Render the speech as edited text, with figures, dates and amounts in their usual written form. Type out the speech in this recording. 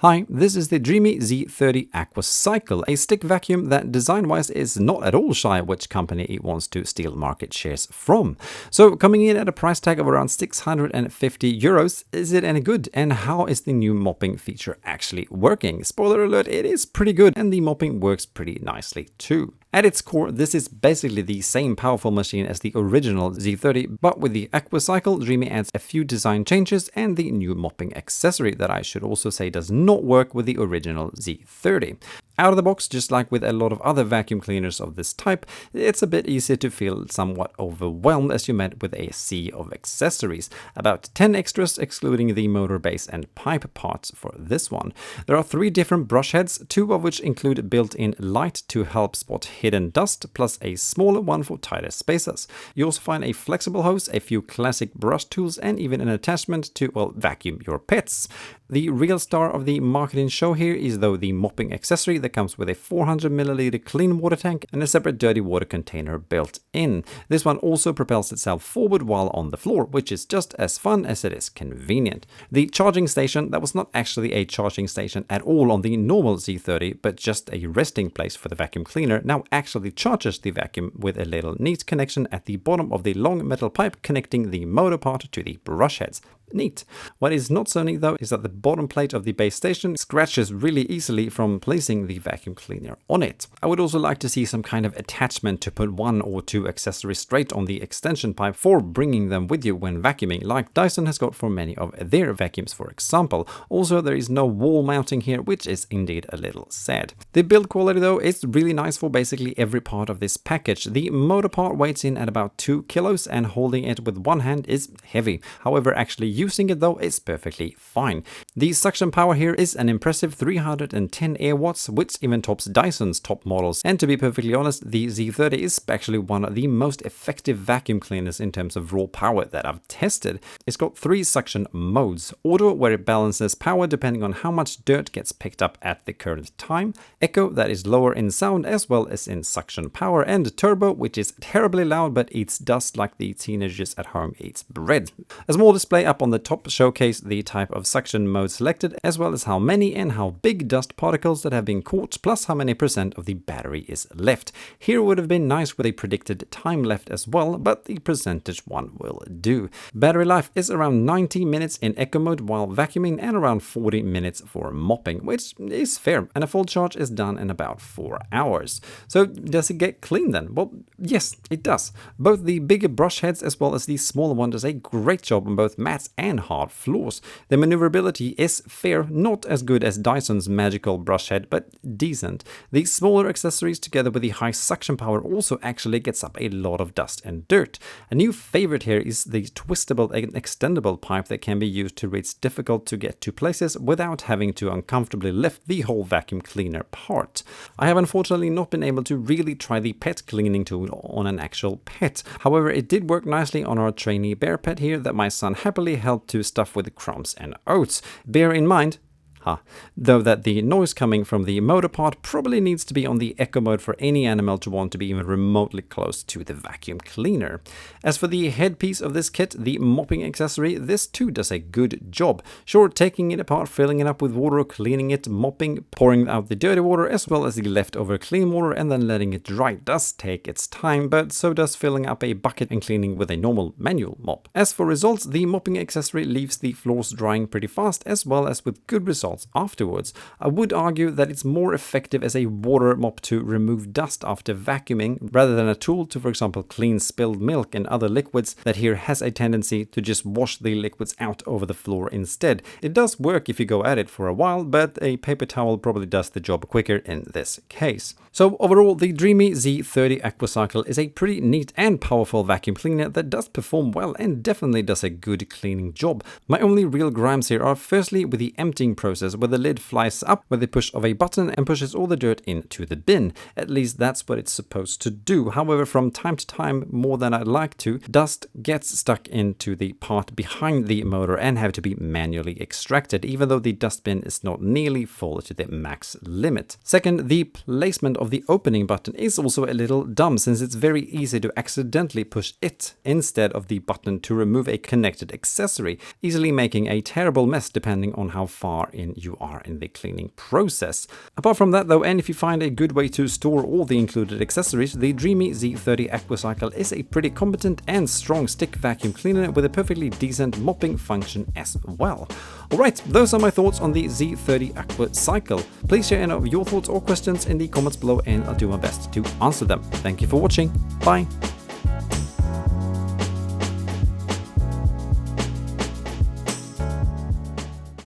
Hi, this is the Dreame Z30 AquaCycle, a stick vacuum that design-wise is not at all shy which company it wants to steal market shares from. So coming in at a price tag of around 650 euros, is it any good? And how is the new mopping feature actually working? Spoiler alert, it is pretty good and the mopping works pretty nicely too. At its core, this is basically the same powerful machine as the original Z30, but with the AquaCycle, Dreame adds a few design changes and the new mopping accessory that I should also say does not work with the original Z30. Out of the box, just like with a lot of other vacuum cleaners of this type, it's a bit easy to feel somewhat overwhelmed as you met with a sea of accessories. About 10 extras excluding the motor base and pipe parts for this one. There are 3 different brush heads, 2 of which include built-in light to help spot hidden dust, plus a smaller one for tighter spaces. You also find a flexible hose, a few classic brush tools, and even an attachment to, well, vacuum your pets. The real star of the marketing show here is though the mopping accessory that comes with a 400 milliliter clean water tank and a separate dirty water container built in. This one also propels itself forward while on the floor, which is just as fun as it is convenient. The charging station, that was not actually a charging station at all on the normal Z30, but just a resting place for the vacuum cleaner, now actually charges the vacuum with a little neat connection at the bottom of the long metal pipe connecting the motor part to the brush heads. Neat. What is not so neat though is that the bottom plate of the base station scratches really easily from placing the vacuum cleaner on it. I would also like to see some kind of attachment to put 1 or 2 accessories straight on the extension pipe for bringing them with you when vacuuming, like Dyson has got for many of their vacuums for example. Also, there is no wall mounting here, which is indeed a little sad. The build quality though is really nice for basically every part of this package. The motor part weighs in at about 2 kilos and holding it with one hand is heavy. However, actually using it though is perfectly fine. The suction power here is an impressive 310 air watts, which even tops Dyson's top models. And to be perfectly honest, the Z30 is actually one of the most effective vacuum cleaners in terms of raw power that I've tested. It's got 3 suction modes. Auto, where it balances power depending on how much dirt gets picked up at the current time. Echo, that is lower in sound as well as in suction power. And Turbo, which is terribly loud but eats dust like the teenagers at home eats bread. A small display up on the top showcase the type of suction mode selected, as well as how many and how big dust particles that have been caught, plus how many percent of the battery is left. Here would have been nice with a predicted time left as well, but the percentage one will do. Battery life is around 90 minutes in eco mode while vacuuming and around 40 minutes for mopping, which is fair, and a full charge is done in about 4 hours. So does it get clean then? Well, yes, it does. Both the bigger brush heads as well as the smaller one does a great job on both mats and hard floors. The maneuverability is fair, not as good as Dyson's magical brush head, but decent. The smaller accessories together with the high suction power also actually gets up a lot of dust and dirt. A new favorite here is the twistable and extendable pipe that can be used to reach difficult to get to places without having to uncomfortably lift the whole vacuum cleaner part. I have unfortunately not been able to really try the pet cleaning tool on an actual pet. However, it did work nicely on our trainee bear pet here that my son happily helped to stuff with crumbs and oats. Bear in mind, though, that the noise coming from the motor part probably needs to be on the echo mode for any animal to want to be even remotely close to the vacuum cleaner. As for the headpiece of this kit, the mopping accessory, this too does a good job. Sure, taking it apart, filling it up with water, cleaning it, mopping, pouring out the dirty water as well as the leftover clean water and then letting it dry does take its time, but so does filling up a bucket and cleaning with a normal manual mop. As for results, the mopping accessory leaves the floors drying pretty fast as well as with good results afterwards. I would argue that it's more effective as a water mop to remove dust after vacuuming rather than a tool to, for example, clean spilled milk and other liquids that here has a tendency to just wash the liquids out over the floor instead. It does work if you go at it for a while, but a paper towel probably does the job quicker in this case. So overall, the Dreame Z30 AquaCycle is a pretty neat and powerful vacuum cleaner that does perform well and definitely does a good cleaning job. My only real grimes here are firstly with the emptying process, where the lid flies up with the push of a button and pushes all the dirt into the bin. At least that's what it's supposed to do. However, from time to time, more than I'd like to, dust gets stuck into the part behind the motor and have to be manually extracted, even though the dustbin is not nearly full to the max limit. Second, the placement of of the opening button is also a little dumb, since it's very easy to accidentally push it instead of the button to remove a connected accessory, easily making a terrible mess depending on how far in you are in the cleaning process. Apart from that though, and if you find a good way to store all the included accessories, the Dreame Z30 AquaCycle is a pretty competent and strong stick vacuum cleaner with a perfectly decent mopping function as well. Alright, those are my thoughts on the Z30 AquaCycle. Please share any of your thoughts or questions in the comments below and I'll do my best to answer them. Thank you for watching. Bye!